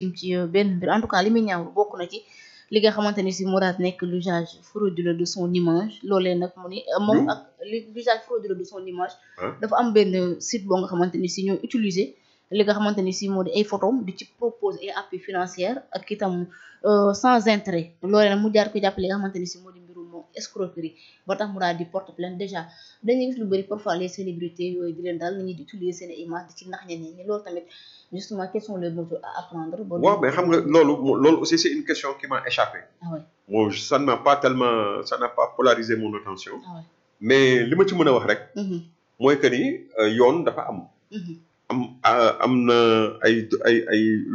ci benn mbir en tout cas li muy ñaaw bokk na ci li nga xamante ni si moo daal nekk l'usage frauduleux de son image loolee nag mu ni moom ak l'usage frauduleux de son image dafa am benn site boo nga xamante ni si ñoo utiliser li nga xamante ni si moo di ay photos di ci proposer ay appui financière ak itam sans intérêt loolee nag mu jaar ko jàpp li nga xamante ni si moo di mbirum escroquerie ba tax mu daal di porte plainte déjà dañuy gis lu bëri parfois les célébrités yooyu di leen daal nit ñi di utiliser seen image di ci nax ñeneen ñi loolu tamit justement quelles sont les mesures à apprendre. waaw mais xam nga loolu aussi c'est une question qui m'a échappé. Ah ouais. Bon ça n'a pas polarisé mon attention. Ah ouais. mais li ma ci mën a wax rek. mooy que ni yoon dafa am. am na ay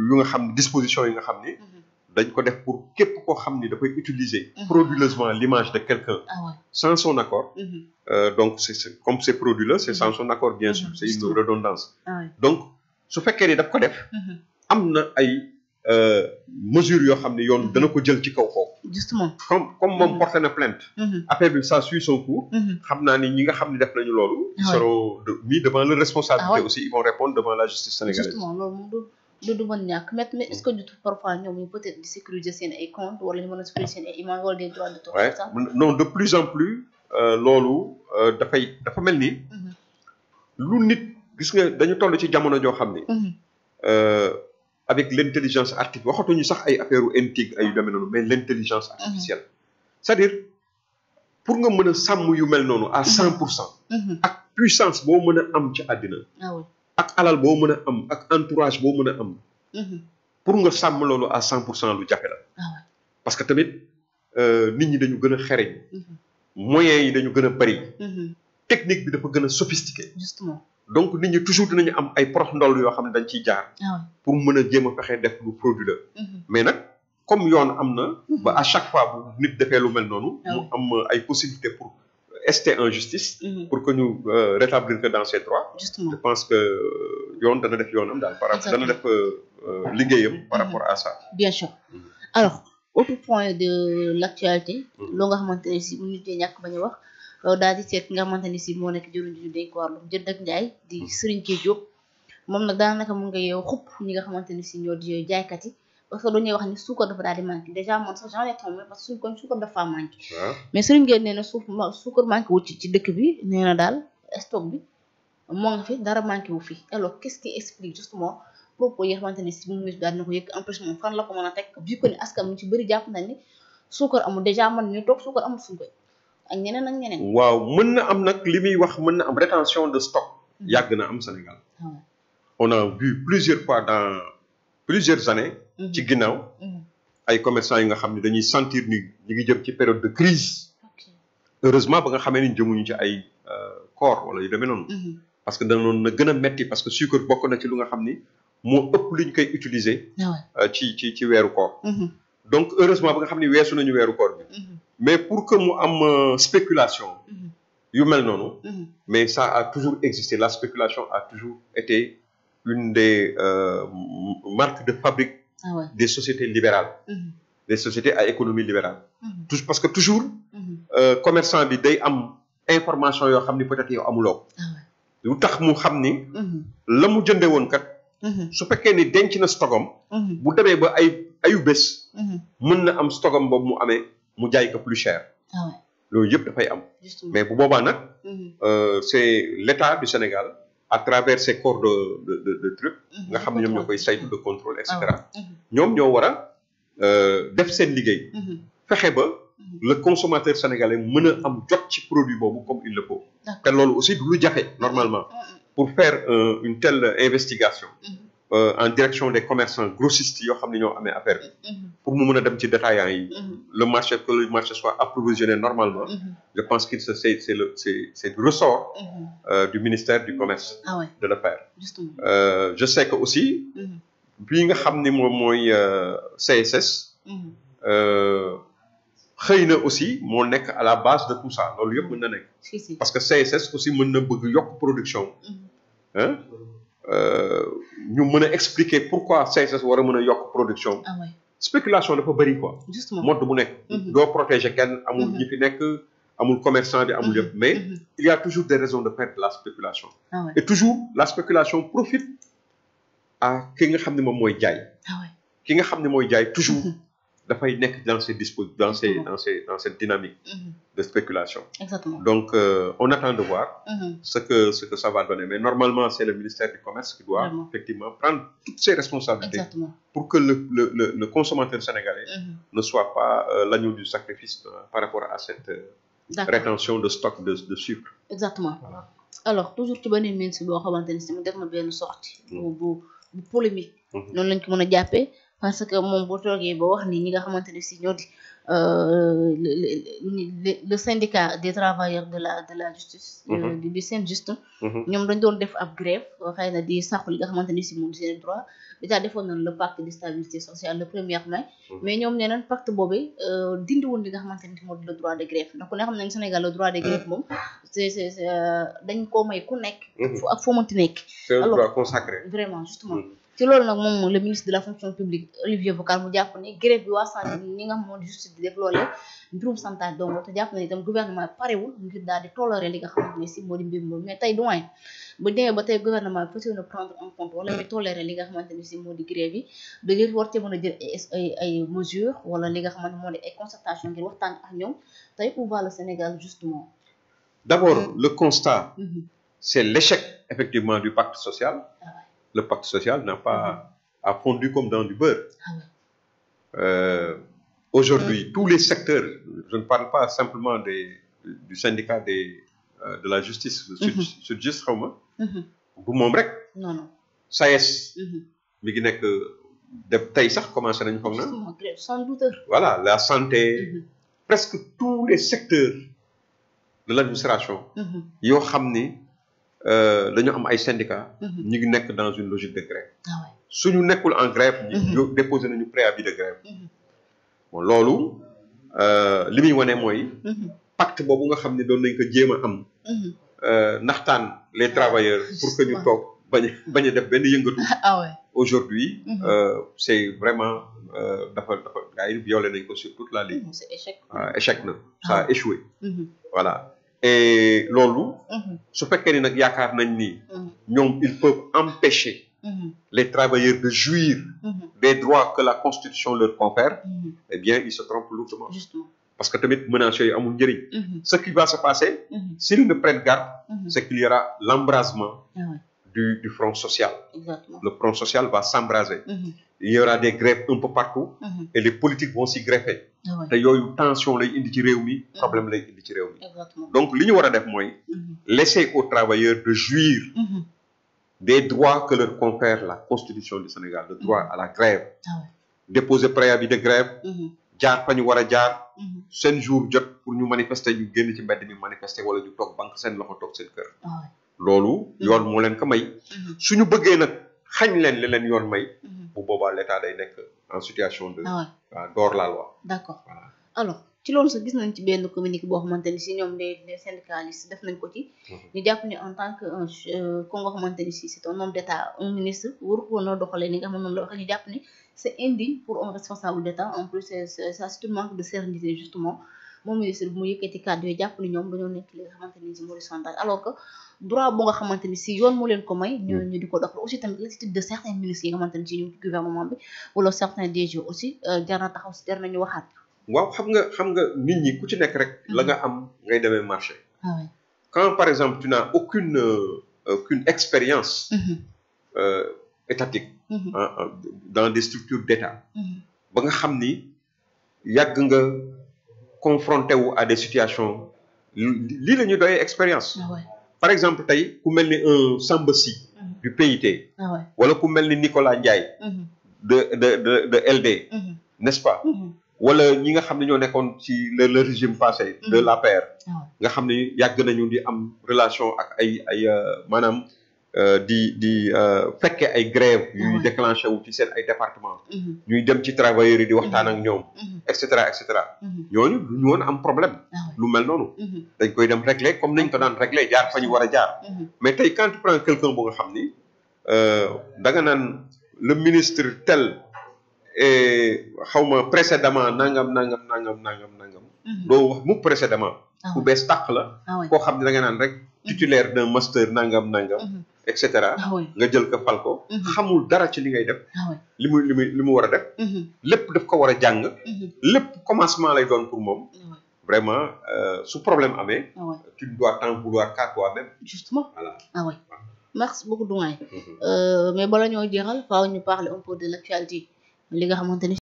yu nga xam disposition yi nga xam ni. dañ ko def pour képp koo xam ni dafay utiliser. frauduleusement l'image de quelqu'un. Ah ouais. sans son accord. Donc comme c'est frauduleux c'est sans son accord bien sûr c'est une redondance. Ah ouais. donc su fekkee ni daf ko def. am na ay mesures yoo xam ne yoon dana ko jël ci kaw kooku. justement comme moom porté na plainte. affaire bi ça suit son cours. xam naa ni ñi nga xam ne def nañu loolu. ils seront mis devant leur responsabilité aussi ils vont répondre devant la justice sénégalaise. justement loolu moom du mën ñàkk mais est-ce que du tout parfois ñoom ñu peut-être di sécuriser seen ay comptes wala ñu mën a sécuriser seen ay images wala des droits d'auteur. non de plus en plus loolu dafa mel ni. lu nit gis nga dañu toll ci jamono joo xam ni. avec l'intelligence artificielle waxatuñu sax ay affaire intrigue ay yu demee noonu mais l'intelligence artificielle. c'est-à-dire pour nga mën a sàmm yu mel noonu à 100%. ak puissance boo mën a am ci àddina. ak alal boo mën a am ak entourage boo mën a am. pour nga sàmm loolu à 100% lu jafe la. parce que tamit nit ñi dañu gën a xereñ. moyens yi dañu gën a bari. technique bi dafa gën a sophistiqué. justement donc nit ñi toujours dinañu am ay prox ndol yoo xam ne dañ ciy jaar. pour mën a jéem a fexe def lu frauduleux. mais nag comme yoon am na. ba à chaque fois bu nit defee lu mel noonu. mu am ay possibilités pour ester en justice. pour que ñu rétablir que dans ses droits. justement je pense que yoon dana def yoonam daal par rapport dana def liggéeyam par rapport à ça. bien sûr alors autre point de l'actualité. loo nga xamante ne si bu nit ñi ñàkk bañ a wax. daal di seet nga xamante ni si moo nekk jëruñ ju dénk wàllum jënd ak njaay di Serigne Gueye Diop moom nag daanaka mu nga yow xupp ñi nga xamante ni si ñoo di jaaykat yi parce que dañuy wax ni suukar dafa daal di manqué déjà man sax j'en ai tombé parce que suñ koñ suukar dafa manqué mais Serigne Gueye nee na suukar manqué wu ci dëkk bi nee na daal stock bi moo nga fi dara manqué wu fi alors qu'est-ce qui explique justement propos yi nga xamante ni si mu mis daal na ko yëg en plus moom fan la ko mën a teg vu que ni askan mu ci bëri jàpp nañ ni suukar amul déjà man ñu toog suukar amul suñ koy ak ñeneen ak ñeneen. waaw mën na am nag li muy wax mën na am rétention de stock. yàgg na am Sénégal. on a vu plusieurs fois dans plusieurs années. ci ginnaaw. ay commerçants yi nga xam ne dañuy sentir ni ñu ngi jëm ci période de crise. heureusement ba nga xamee ni jëmuñu ci ay koor wala yu demee noonu. parce que danoon na gën a metti parce que sucre bokk na ci lu nga xam ni moo ëpp lu ñu koy utiliser. ci weeru koor. donc heureusement ba nga xam ni weesu nañu weeru koor bi. mais pour que mu am spéculation yu mel noonu mais ça a toujours existé la spéculation a toujours été une des marques de fabrique des sociétés libérales des sociétés à économie libérale parce que toujours commerçant bi day am information yoo xam ni peut-être yow amuloo ko lu tax mu xam ni la mu jënde woon kat su fekkee ni denc na stockam bu demee ba ayu bés mën na am stockam boobu mu amee mu jaay ko plus cher. loolu yëpp dafay am. mais bu boobaa nag. c'est l'État du Sénégal à travers ses corps de trucs. nga xam ne ñoom ñoo koy saytu de contrôle et cetera. ñoom ñoo war a def seen liggéey. fexe ba le consommateur sénégalais mën a am jot ci produit boobu comme il le faut. te loolu aussi du lu jafe normalement. pour faire une telle investigation. En direction des commerçants grossistes yoo xam ne ñoo amee affaire bi pour mu mën a dem ci détaillants yi le marché soit approvisionné normalement je pense que c'est le ressort du ministère du commerce de le faire je sais que aussi bii nga xam ni moom mooy CSS xëy na aussi moo nekk à la base de tout ça loolu yëpp mën na nekk parce que CSS aussi mën na bëgg yokk production ñu mën a expliquer pourquoi CSS war a mën a yokk production spéculation dafa bëri quoi mode bu nekk doo protéger kenn amul ñi fi nekk amul commerçant bi amul yëpp mais il y a toujours des raisons de faire de la spéculation et toujours la spéculation profite à ki nga xam ne moom mooy jaay ki nga xam ne mooy jaay toujours dafay nekk dans cette dynamique de spéculation. Exactement. Donc on attend de voir ce que ça va donner, mais normalement c'est le ministère du Commerce qui doit effectivement prendre toutes ses responsabilités. Exactement. Pour que le consommateur sénégalais ne soit pas l'agneau du sacrifice par rapport à cette rétention de stock de sucre. Exactement. Voilà. Alors toujours ci beneen ministre boo xamante ni si mu def na benn sortie bu polémique noonu lañ ko mën a jàppee parce que moom boo toogee ba wax ni ñi nga xamante ne si ñoo di le syndicat des travailleurs de la justice du Synjustice ñoom dañ doon def ab grève xëy na di sàqu li nga xamante ni si moom seen droit déjà defoon nañ le pacte de stabilité sociale le 1er mai mais ñoom nee nañ pacte boobu dindiwoon li nga xamante ni moo di le droit de grève donc ku ne xam nañ Sénégal le droit de grève moom c'est dañ koo may ku nekk ak foo mënti nekk c'est un droit consacré vraiment justement ci loolu nag moom le ministre de la fonction publique Olivier Boucar mu jàpp ne grève bi waa sant ñi nga xam moo di justice di def loolee mbirum santage donc te jàpp na itam gouvernement parewul ngir daal di tolérer li nga xamante ne si moo di mbir moom mais tey doyen bu demee ba tey gouvernement bi fas prendre en compte wala muy tolérer li nga xamante ne si moo di grève yi dañuy war cee mën a jël ay mesures wala li nga xamante moo di ay concertation ngir waxtaan ak ñoom tey où va le Sénégal justement. D'abord le constat c'est l'échec effectivement du pacte social. Le pacte social n'a pas a fondu comme dans du beurre. Aujourd'hui, tous les secteurs, je ne parle pas simplement du syndicat de la justice, Sytjust xaw ma. bu moom rek. non. SAES. mi ngi nekk tey sax commencé nañu foog na. sans doute. Voilà, la santé. Presque tous les secteurs de l'administration. yoo xam ni. dañu am ay syndicats. ñu ngi nekk dans une logique de grève. suñu nekkul en grève. ñu déposé nañu préavis de grève. bon loolu li muy wane mooy. pacte boobu nga xam ne doon nañ ko jéem a am. naxtaan les travailleurs pour que ñu toog bañ a def benn yëngatu. aujourd'hui c'est vraiment dafa gars yi violé nañ ko sur toute la ligne. c'est échec. échec na ça a échoué. voilà. Et loolu su fekkee ni nag yaakaar nañ ni ñoom ils peuvent empêcher les travailleurs de jouir des droits que la Constitution leur confère eh bien ils se trompent lourdement. Justement. Parce que tamit menaces yooyu amul njëriñ. Ce qui va se passer s'ils ne prennent garde c'est qu'il y aura l'embrasement du front social. Exactement. Le front social va s'embraser. Il y aura des grèves un peu partout et les politiques vont s'y greffer. te yooyu tension lay indi ci réew mi problème lay indi ci réew mi. Donc li ñu war a def mooy laisser aux travailleurs de jouir des droits que leur confère la Constitution du Sénégal, le droit à la grève. Déposer préavis de grève jaar fa ñu war a jaar seen jour jot pour ñu manifester ñu génn ci mbedd mi manifester wala ñu toog banque seen loxo toog seen kër. loolu yoon moo leen ko may. suñu bëggee nag xañ leen li leen yoon may. bu boobaa l'État day nekk en situation de. d'hors la loi. D'accord. Voilà. Alors ci loolu sax gis nañ ci benn communiqué boo xamante ni si ñoom les syndicalistes def nañ ko ci. ñu jàpp ni en tant que ko nga xamante ni si c'est un homme d'État un ministre waru ko woon a doxalee ni nga xam ne noonu la waxee ñu jàpp ni c'est indigne pour un responsable d'État en plus ça c'est un manque de sérénité justement moom ministre bu mu yëkkati kàddu yi jàpp ni ñoom dañoo nekk li nga xamante ni si moo di chantage alors que droit bu nga xamante ni si yoon moo leen ko may ñu di ko doxal aussi tamit l'attitude de certains ministres yi nga xamante ni si ñu gouvernement bi wala certains DG aussi jar na taxaw si jar nañu waxaat. waaw xam nga nit ñi ku ci nekk rek la nga am ngay demee marché. Quand par exemple tu n'as aucune expérience étatique dans des structures d'État ba nga xam ni yàgg nga confronté wu à des situations lii la ñuy doyee expérience. Par exemple tey ku mel ni un Samba Sy du PIT wala ku mel ni Nicolas Ndiaye de LD n'est-ce pas wala ñi nga xam ne ñoo nekkoon ci le régime passé de l'APR nga xam ne yàgg nañu di am relation ak ay maanaam di fekke ay grève yuy déclenché wu ci seen ay département ñuy dem ci travailleurs yi di waxtaan ak ñoom et cetera ñooñu du ñu woon am problème lu mel noonu dañ koy dem régler comme nañ ko daan régler jaar fa ñu war a jaar mais tey quand tu prends quelqu'un bu nga xam ni da nga naan le ministre tel et xawma précédemment nangam doo wax mu précédemment ku bees tàq la koo xam ne da nga naan rek titulaire d'un master nangam et cetera nga jël ko fal ko xamul dara ci li ngay def li mu war a def lépp daf ko war a jàng lépp commencement lay doon pour moom vraiment su problème amee tu ne dois t'en vouloir qu'à toi-même justement voilà merci beaucoup Doumay mais bala ñoo jeexal faaw ñu parler un peu de l'actualité li nga xamante ni